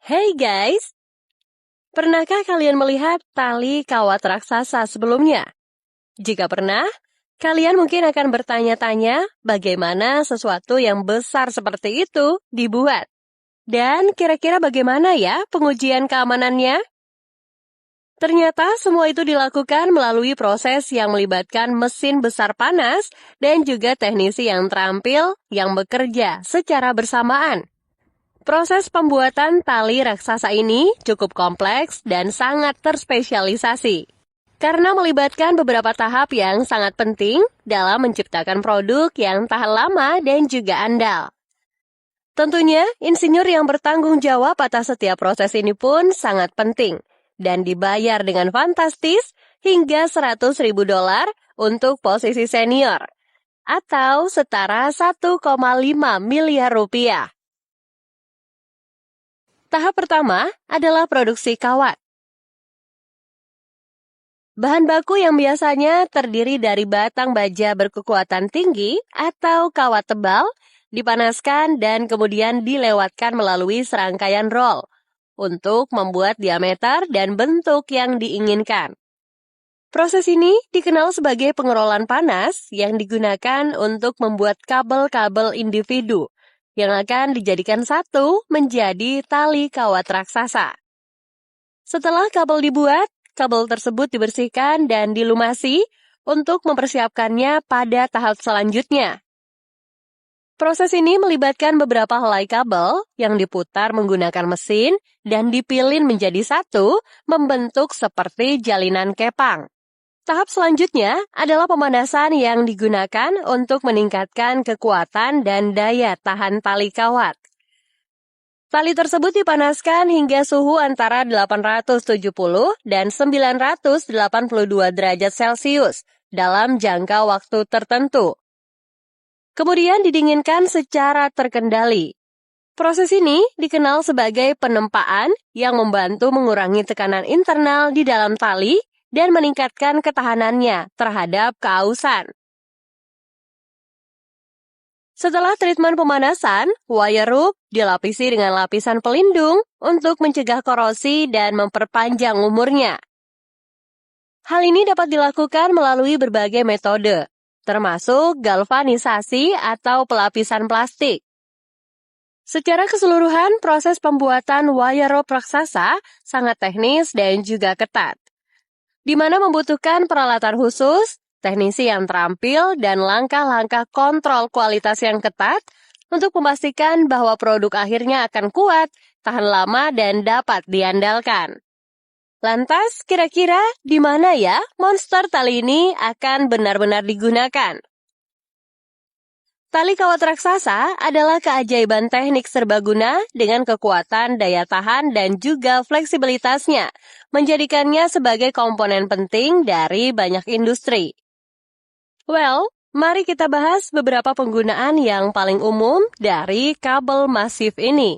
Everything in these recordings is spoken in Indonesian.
Hey guys, pernahkah kalian melihat tali kawat raksasa sebelumnya? Jika pernah, kalian mungkin akan bertanya-tanya bagaimana sesuatu yang besar seperti itu dibuat. Dan kira-kira bagaimana ya pengujian keamanannya? Ternyata semua itu dilakukan melalui proses yang melibatkan mesin besar panas dan juga teknisi yang terampil yang bekerja secara bersamaan. Proses pembuatan tali raksasa ini cukup kompleks dan sangat terspesialisasi. Karena melibatkan beberapa tahap yang sangat penting dalam menciptakan produk yang tahan lama dan juga andal. Tentunya, insinyur yang bertanggung jawab atas setiap proses ini pun sangat penting dan dibayar dengan fantastis hingga $100.000 untuk posisi senior atau setara 1,5 miliar rupiah. Tahap pertama adalah produksi kawat. Bahan baku yang biasanya terdiri dari batang baja berkekuatan tinggi atau kawat tebal dipanaskan dan kemudian dilewatkan melalui serangkaian roll untuk membuat diameter dan bentuk yang diinginkan. Proses ini dikenal sebagai pengerolan panas yang digunakan untuk membuat kabel-kabel individu yang akan dijadikan satu menjadi tali kawat raksasa. Setelah kabel dibuat, kabel tersebut dibersihkan dan dilumasi untuk mempersiapkannya pada tahap selanjutnya. Proses ini melibatkan beberapa helai kabel yang diputar menggunakan mesin dan dipilin menjadi satu, membentuk seperti jalinan kepang. Tahap selanjutnya adalah pemanasan yang digunakan untuk meningkatkan kekuatan dan daya tahan tali kawat. Tali tersebut dipanaskan hingga suhu antara 870 dan 982 derajat Celcius dalam jangka waktu tertentu. Kemudian didinginkan secara terkendali. Proses ini dikenal sebagai penempaan yang membantu mengurangi tekanan internal di dalam tali dan meningkatkan ketahanannya terhadap keausan. Setelah treatment pemanasan, wire rope dilapisi dengan lapisan pelindung untuk mencegah korosi dan memperpanjang umurnya. Hal ini dapat dilakukan melalui berbagai metode, termasuk galvanisasi atau pelapisan plastik. Secara keseluruhan, proses pembuatan wire rope raksasa sangat teknis dan juga ketat, di mana membutuhkan peralatan khusus, teknisi yang terampil, dan langkah-langkah kontrol kualitas yang ketat untuk memastikan bahwa produk akhirnya akan kuat, tahan lama, dan dapat diandalkan. Lantas, kira-kira di mana ya monster tali ini akan benar-benar digunakan? Tali kawat raksasa adalah keajaiban teknik serbaguna dengan kekuatan daya tahan dan juga fleksibilitasnya, menjadikannya sebagai komponen penting dari banyak industri. Well, mari kita bahas beberapa penggunaan yang paling umum dari kabel masif ini.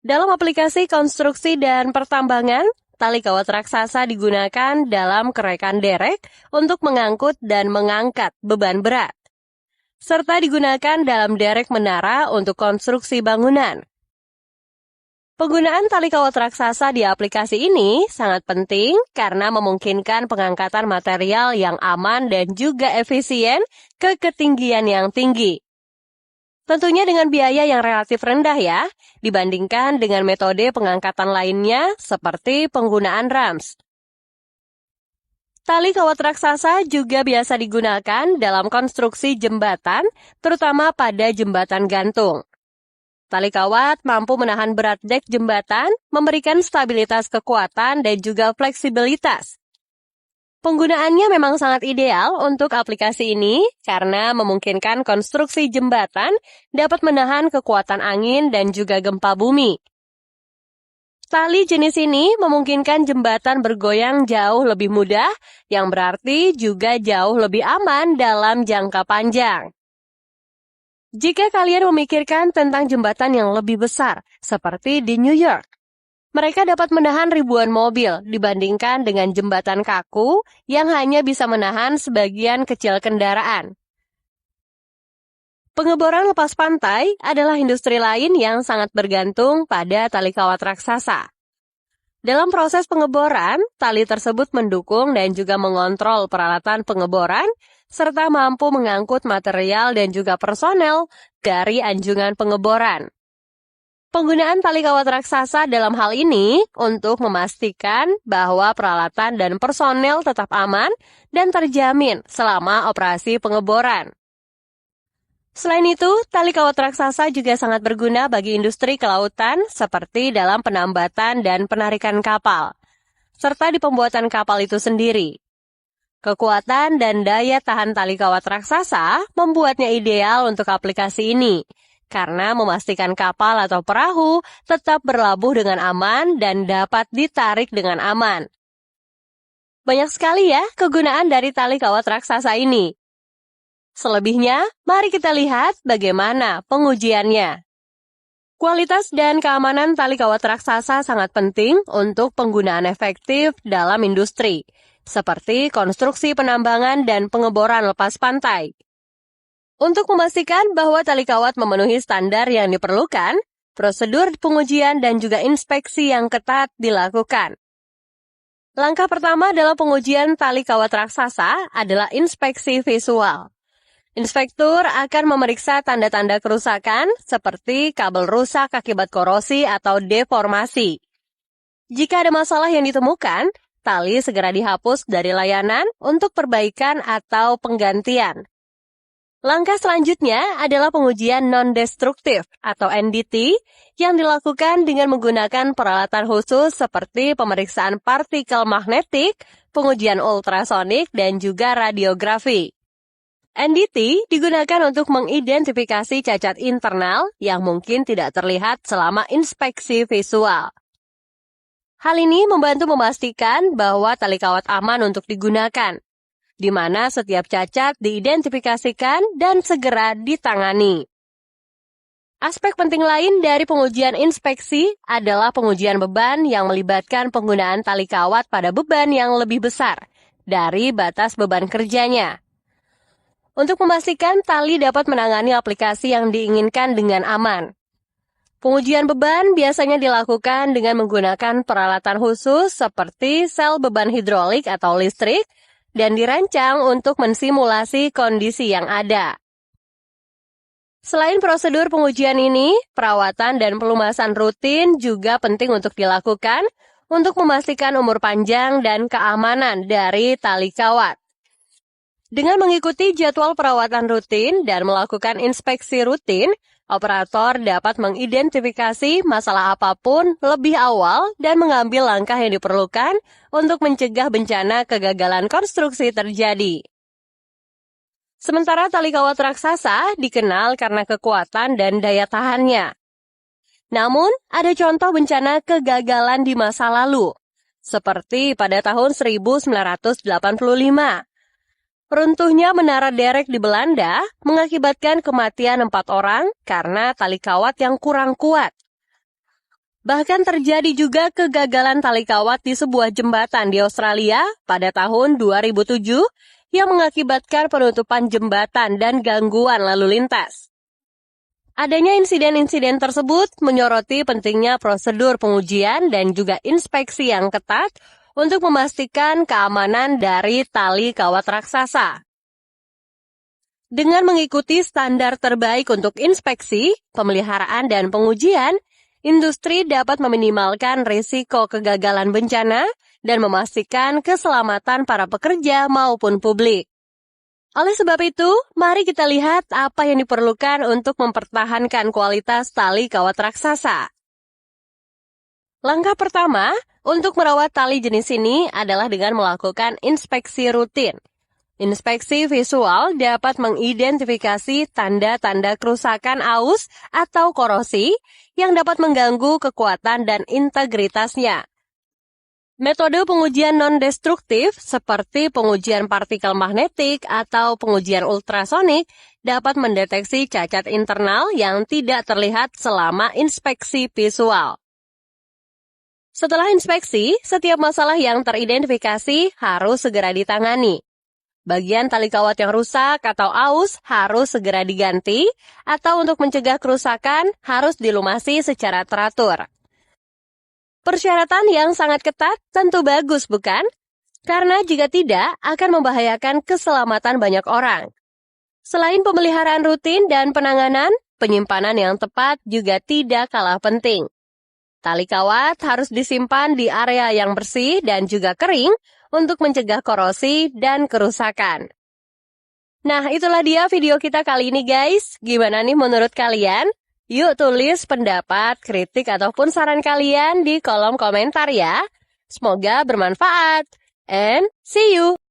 Dalam aplikasi konstruksi dan pertambangan, tali kawat raksasa digunakan dalam kerekan derek untuk mengangkut dan mengangkat beban berat, serta digunakan dalam derek menara untuk konstruksi bangunan. Penggunaan tali kawat raksasa di aplikasi ini sangat penting karena memungkinkan pengangkatan material yang aman dan juga efisien ke ketinggian yang tinggi. Tentunya dengan biaya yang relatif rendah ya, dibandingkan dengan metode pengangkatan lainnya seperti penggunaan rams. Tali kawat raksasa juga biasa digunakan dalam konstruksi jembatan, terutama pada jembatan gantung. Tali kawat mampu menahan berat dek jembatan, memberikan stabilitas kekuatan dan juga fleksibilitas. Penggunaannya memang sangat ideal untuk aplikasi ini karena memungkinkan konstruksi jembatan dapat menahan kekuatan angin dan juga gempa bumi. Tali jenis ini memungkinkan jembatan bergoyang jauh lebih mudah, yang berarti juga jauh lebih aman dalam jangka panjang. Jika kalian memikirkan tentang jembatan yang lebih besar, seperti di New York, mereka dapat menahan ribuan mobil dibandingkan dengan jembatan kaku yang hanya bisa menahan sebagian kecil kendaraan. Pengeboran lepas pantai adalah industri lain yang sangat bergantung pada tali kawat raksasa. Dalam proses pengeboran, tali tersebut mendukung dan juga mengontrol peralatan pengeboran, serta mampu mengangkut material dan juga personel dari anjungan pengeboran. Penggunaan tali kawat raksasa dalam hal ini untuk memastikan bahwa peralatan dan personel tetap aman dan terjamin selama operasi pengeboran. Selain itu, tali kawat raksasa juga sangat berguna bagi industri kelautan seperti dalam penambatan dan penarikan kapal, serta di pembuatan kapal itu sendiri. Kekuatan dan daya tahan tali kawat raksasa membuatnya ideal untuk aplikasi ini, karena memastikan kapal atau perahu tetap berlabuh dengan aman dan dapat ditarik dengan aman. Banyak sekali ya kegunaan dari tali kawat raksasa ini. Selebihnya, mari kita lihat bagaimana pengujiannya. Kualitas dan keamanan tali kawat raksasa sangat penting untuk penggunaan efektif dalam industri, seperti konstruksi penambangan dan pengeboran lepas pantai. Untuk memastikan bahwa tali kawat memenuhi standar yang diperlukan, prosedur pengujian dan juga inspeksi yang ketat dilakukan. Langkah pertama dalam pengujian tali kawat raksasa adalah inspeksi visual. Inspektur akan memeriksa tanda-tanda kerusakan seperti kabel rusak akibat korosi atau deformasi. Jika ada masalah yang ditemukan, tali segera dihapus dari layanan untuk perbaikan atau penggantian. Langkah selanjutnya adalah pengujian non-destruktif atau NDT yang dilakukan dengan menggunakan peralatan khusus seperti pemeriksaan partikel magnetik, pengujian ultrasonik, dan juga radiografi. NDT digunakan untuk mengidentifikasi cacat internal yang mungkin tidak terlihat selama inspeksi visual. Hal ini membantu memastikan bahwa tali kawat aman untuk digunakan, di mana setiap cacat diidentifikasikan dan segera ditangani. Aspek penting lain dari pengujian inspeksi adalah pengujian beban yang melibatkan penggunaan tali kawat pada beban yang lebih besar dari batas beban kerjanya. Untuk memastikan tali dapat menangani aplikasi yang diinginkan dengan aman. Pengujian beban biasanya dilakukan dengan menggunakan peralatan khusus seperti sel beban hidrolik atau listrik dan dirancang untuk mensimulasi kondisi yang ada. Selain prosedur pengujian ini, perawatan dan pelumasan rutin juga penting untuk dilakukan untuk memastikan umur panjang dan keamanan dari tali kawat. Dengan mengikuti jadwal perawatan rutin dan melakukan inspeksi rutin, operator dapat mengidentifikasi masalah apapun lebih awal dan mengambil langkah yang diperlukan untuk mencegah bencana kegagalan konstruksi terjadi. Sementara tali kawat raksasa dikenal karena kekuatan dan daya tahannya. Namun, ada contoh bencana kegagalan di masa lalu, seperti pada tahun 1985. Runtuhnya menara derek di Belanda mengakibatkan kematian 4 orang karena tali kawat yang kurang kuat. Bahkan terjadi juga kegagalan tali kawat di sebuah jembatan di Australia pada tahun 2007 yang mengakibatkan penutupan jembatan dan gangguan lalu lintas. Adanya insiden-insiden tersebut menyoroti pentingnya prosedur pengujian dan juga inspeksi yang ketat untuk memastikan keamanan dari tali kawat raksasa. Dengan mengikuti standar terbaik untuk inspeksi, pemeliharaan, dan pengujian, industri dapat meminimalkan risiko kegagalan bencana dan memastikan keselamatan para pekerja maupun publik. Oleh sebab itu, mari kita lihat apa yang diperlukan untuk mempertahankan kualitas tali kawat raksasa. Langkah pertama untuk merawat tali jenis ini adalah dengan melakukan inspeksi rutin. Inspeksi visual dapat mengidentifikasi tanda-tanda kerusakan aus atau korosi yang dapat mengganggu kekuatan dan integritasnya. Metode pengujian non-destruktif seperti pengujian partikel magnetik atau pengujian ultrasonik dapat mendeteksi cacat internal yang tidak terlihat selama inspeksi visual. Setelah inspeksi, setiap masalah yang teridentifikasi harus segera ditangani. Bagian tali kawat yang rusak atau aus harus segera diganti, atau untuk mencegah kerusakan harus dilumasi secara teratur. Persyaratan yang sangat ketat tentu bagus, bukan? Karena jika tidak, akan membahayakan keselamatan banyak orang. Selain pemeliharaan rutin dan penanganan, penyimpanan yang tepat juga tidak kalah penting. Tali kawat harus disimpan di area yang bersih dan juga kering untuk mencegah korosi dan kerusakan. Nah, itulah dia video kita kali ini guys. Gimana nih menurut kalian? Yuk tulis pendapat, kritik, ataupun saran kalian di kolom komentar ya. Semoga bermanfaat. And see you!